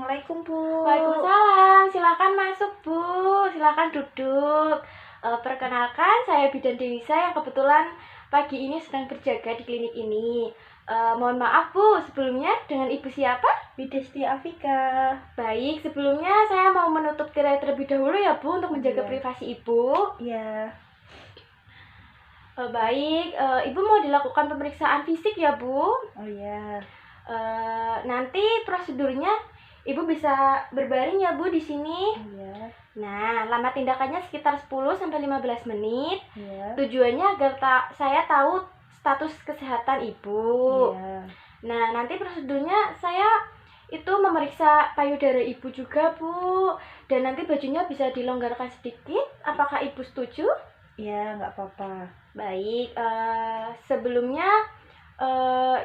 Assalamualaikum, Bu. Waalaikumsalam, silakan masuk Bu, silakan duduk. Perkenalkan, saya Bidan Dewisa yang kebetulan pagi ini sedang berjaga di klinik ini. Mohon maaf Bu, sebelumnya dengan Ibu siapa? Widesti Afika. Baik, sebelumnya saya mau menutup tirai terlebih dahulu ya Bu untuk menjaga Iya. privasi Ibu. Iya. Baik, Ibu mau dilakukan pemeriksaan fisik ya Bu? Oh iya. Nanti prosedurnya Ibu bisa berbaring ya Bu di sini. Iya. Nah, lama tindakannya sekitar 10-15 menit. Iya. Tujuannya agar saya tahu status kesehatan Ibu. Iya. Nah, nanti prosedurnya saya itu memeriksa payudara Ibu juga Bu. Dan nanti bajunya bisa dilonggarkan sedikit. Apakah Ibu setuju? Iya, nggak apa-apa. Baik, sebelumnya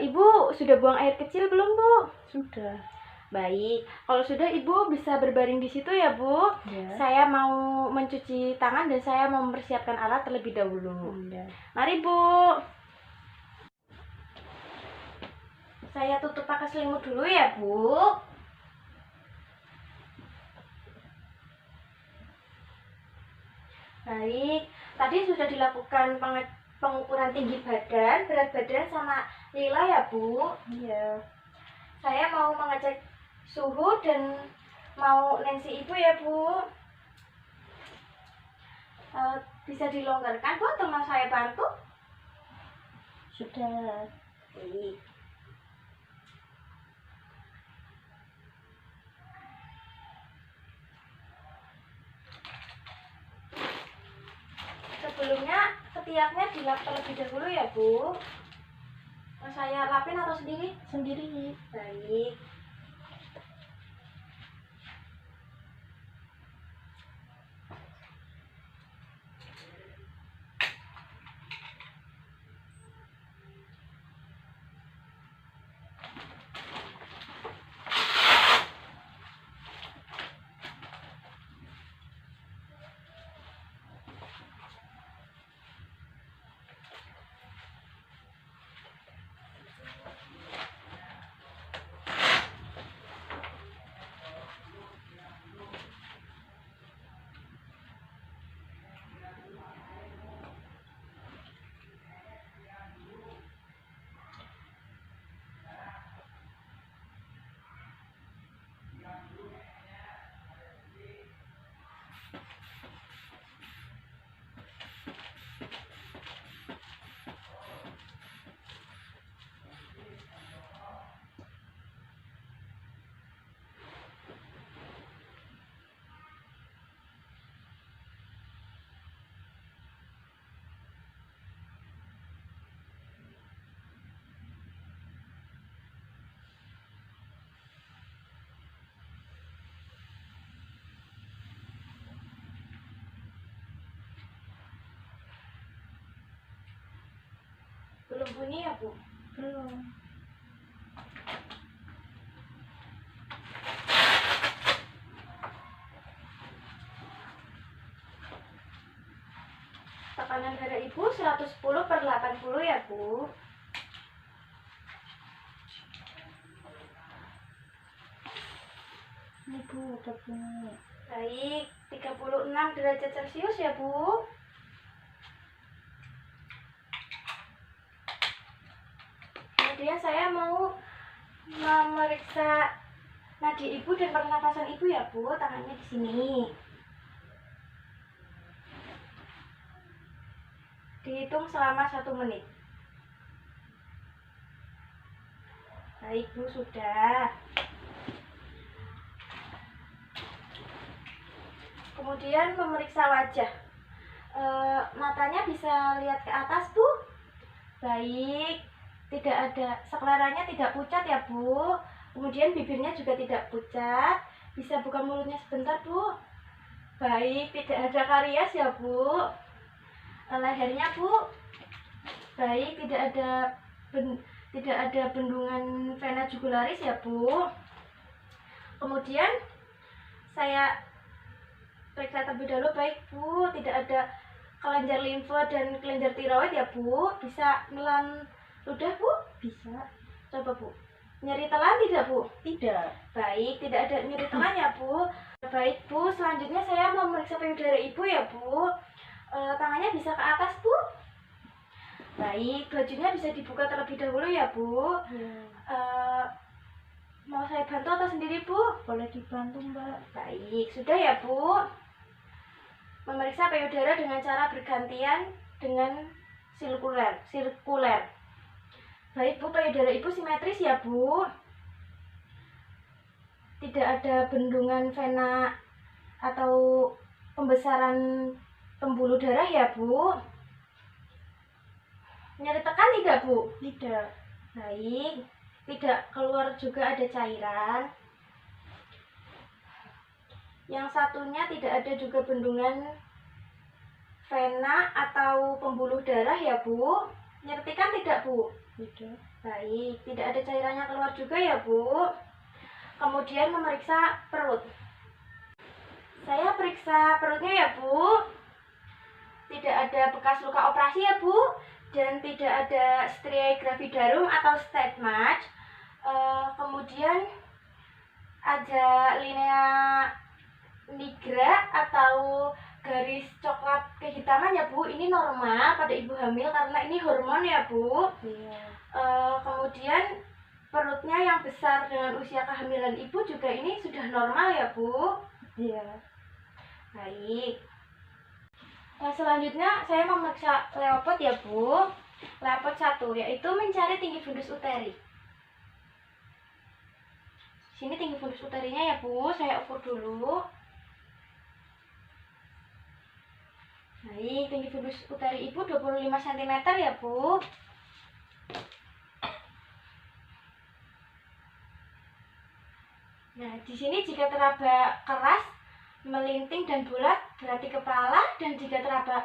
Ibu sudah buang air kecil belum Bu? Sudah. Baik, kalau sudah Ibu bisa berbaring di situ ya Bu. Iya. Saya mau mencuci tangan dan saya mau mempersiapkan alat terlebih dahulu. Iya. Mari Bu. Saya tutup pakai selimut dulu ya Bu. Baik, tadi sudah dilakukan pengukuran tinggi badan, berat badan sama nilai ya Bu. Iya. Saya mau mengecek suhu dan mau nensi Ibu ya Bu. Bisa dilonggarkan Bu atau mau saya bantu? Sudah. Baik. Sebelumnya ketiaknya dilap terlebih dahulu ya Bu. Mau saya lapin atau sendiri? Sendiri. Baik. Belum bunyi ya Bu? Belum. Tekanan darah Ibu 110/80 ya Bu. Ini Bu, udah bunyi. Baik, 36 derajat Celcius ya Bu. Kemudian saya mau memeriksa nadi Ibu dan pernapasan Ibu ya Bu, tangannya di sini. Dihitung selama 1 menit. Baik Bu, sudah. Kemudian memeriksa wajah. Matanya bisa lihat ke atas Bu. Baik, tidak ada, seleranya tidak pucat ya Bu. Kemudian bibirnya juga tidak pucat. Bisa buka mulutnya sebentar Bu. Baik, tidak ada karies ya Bu. Lehernya Bu. Baik, tidak ada bendungan vena jugularis ya Bu. Kemudian saya periksa terlebih dahulu. Baik Bu, tidak ada kelenjar limfa dan kelenjar tiroid ya Bu. Bisa menelan ludah Bu? Bisa. Coba Bu. Nyeri telan tidak, Bu? Tidak. Baik, tidak ada nyeri telan ya, Bu. Baik, Bu. Selanjutnya saya mau memeriksa payudara Ibu ya, Bu. Tangannya bisa ke atas, Bu. Baik, bajunya bisa dibuka terlebih dahulu ya, Bu. Ya. Mau saya bantu atau sendiri, Bu? Boleh dibantu, Mbak. Baik, sudah ya, Bu. Memeriksa payudara dengan cara bergantian dengan sirkuler. Baik, Bu, payudara Ibu simetris ya, Bu. Tidak ada bendungan vena atau pembesaran pembuluh darah ya, Bu. Nyeri tekan tidak, Bu? Tidak. Baik, tidak keluar juga ada cairan. Yang satunya tidak ada juga bendungan vena atau pembuluh darah ya, Bu. Nyeri tekan tidak, Bu? Tidak. Baik, tidak ada cairannya keluar juga ya, Bu. Kemudian memeriksa perut. Saya periksa perutnya ya, Bu. Tidak ada bekas luka operasi ya, Bu. Dan tidak ada striae gravidarum atau stigmat. Kemudian ada linea nigra atau garis coklat kehitaman ya, Bu. Ini normal pada ibu hamil karena ini hormon ya, Bu. Iya. Kemudian perutnya yang besar dengan usia kehamilan ibu juga ini sudah normal ya, Bu. Iya. Baik. Selanjutnya saya memeriksa Leopard ya, Bu. Leopard 1 yaitu mencari tinggi fundus uteri. Sini tinggi fundus uterinya ya, Bu. Saya ukur dulu. Baik, tinggi fundus uteri ibu 25 cm ya, Bu. Nah, di sini jika teraba keras, melinting dan bulat berarti kepala, dan jika teraba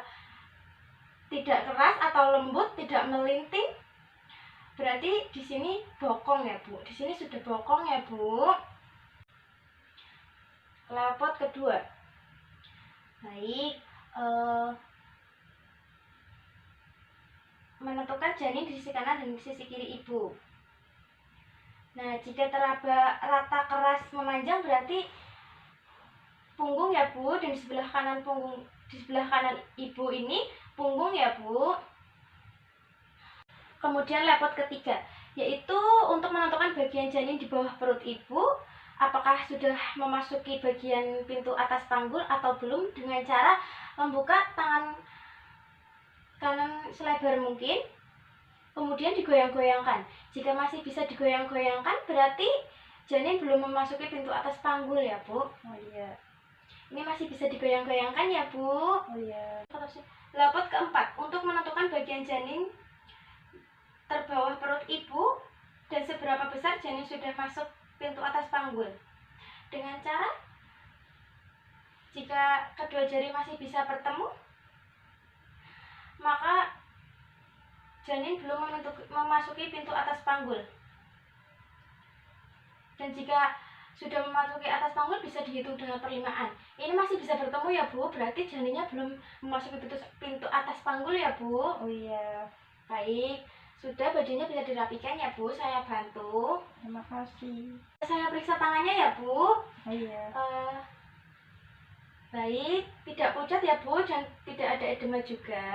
tidak keras atau lembut, tidak melinting, berarti di sini bokong ya, Bu. Di sini sudah bokong ya, Bu. Leopard kedua. Baik, menentukan janin di sisi kanan dan di sisi kiri ibu. Nah, jika teraba rata keras memanjang berarti punggung ya, Bu, dan di sebelah kanan punggung, di sebelah kanan ibu ini punggung ya, Bu. Kemudian Leopard ketiga, yaitu untuk menentukan bagian janin di bawah perut ibu, apakah sudah memasuki bagian pintu atas panggul atau belum, dengan cara membuka tangan kanan selebar mungkin, kemudian digoyang-goyangkan. Jika masih bisa digoyang-goyangkan, berarti janin belum memasuki pintu atas panggul ya, Bu. Oh iya. Ini masih bisa digoyang-goyangkan ya, Bu. Oh iya. Leopard keempat, untuk menentukan bagian janin terbawah perut ibu dan seberapa besar janin sudah masuk pintu atas panggul. Dengan cara, jika kedua jari masih bisa bertemu, maka janin belum memasuki pintu atas panggul. Dan jika sudah memasuki atas panggul bisa dihitung dengan perlimaan. Ini masih bisa bertemu ya, Bu, berarti janinnya belum memasuki pintu atas panggul ya, Bu. Oh iya. Baik, sudah, bajunya bisa dirapikan ya, Bu, saya bantu. Terima kasih. Saya periksa tangannya ya, Bu. Oh iya. Baik, tidak pucat ya, Bu, dan tidak ada edema juga.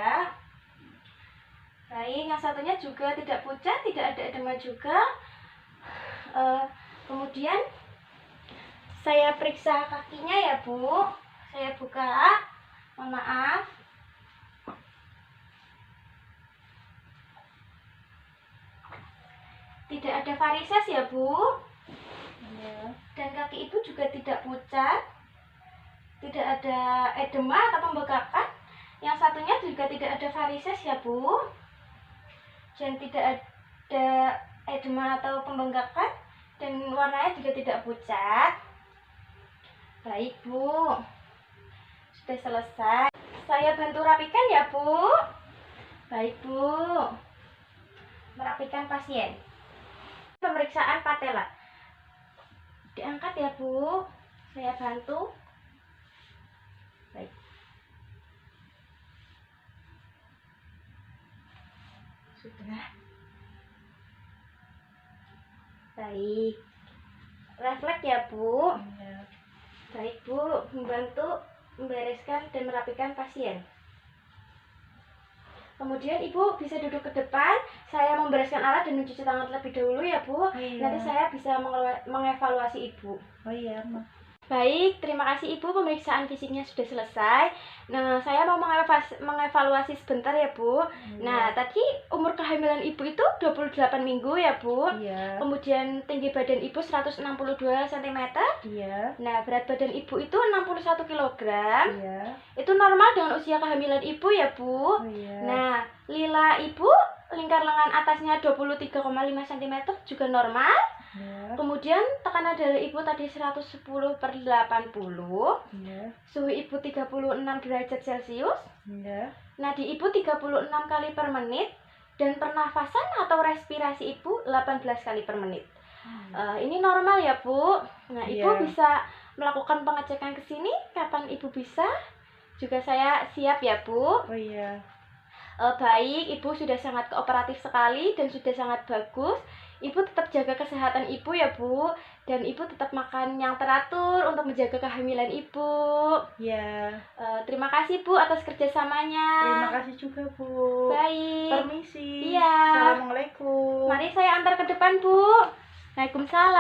Baik, yang satunya juga tidak pucat, tidak ada edema juga. Kemudian saya periksa kakinya ya, Bu. Saya buka. Mohon maaf. Tidak ada varises ya, Bu. Iya. Dan kaki ibu juga tidak pucat. Tidak ada edema atau pembengkakan. Yang satunya juga tidak ada varises ya, Bu. Dan tidak ada edema atau pembengkakan, dan warnanya juga tidak pucat. Baik, Bu. Sudah selesai. Saya bantu rapikan ya, Bu. Baik, Bu. Merapikan pasien. Pemeriksaan patella. Diangkat ya, Bu. Saya bantu. Baik. Sudah. Baik. Refleks ya, Bu. Iya. Baik, Bu. Membantu membereskan dan merapikan pasien. Kemudian Ibu bisa duduk ke depan. Saya membereskan alat dan mencuci tangan terlebih dahulu ya, Bu. Iya. Nanti saya bisa mengevaluasi Ibu. Oh iya, Ma. Baik, terima kasih Ibu, pemeriksaan fisiknya sudah selesai. Nah, saya mau mengevaluasi sebentar ya, Bu. Nah, tadi umur kehamilan Ibu itu 28 minggu ya, Bu. Iya. Kemudian tinggi badan Ibu 162 cm. Iya. Nah, berat badan Ibu itu 61 kg. Iya. Itu normal dengan usia kehamilan Ibu ya, Bu. Oh iya. Nah, lila Ibu, lingkar lengan atasnya 23,5 cm juga normal. Iya. Kemudian tekanan darah Ibu tadi 110/80. Iya. Suhu Ibu 36 derajat Celcius. Iya. Nadi Ibu 36 kali per menit. Dan pernafasan atau respirasi Ibu 18 kali per menit. Ini normal ya, Bu. Nah, Ibu Iya. bisa melakukan pengecekan ke sini kapan Ibu bisa. Juga saya siap ya, Bu. Oh iya. Baik, Ibu sudah sangat kooperatif sekali dan sudah sangat bagus. Ibu tetap jaga kesehatan Ibu ya, Bu. Dan Ibu tetap makan yang teratur untuk menjaga kehamilan Ibu. Iya. Terima kasih, Bu, atas kerjasamanya. Terima kasih juga, Bu. Baik. Permisi. Iya. Assalamualaikum. Mari saya antar ke depan, Bu. Waalaikumsalam.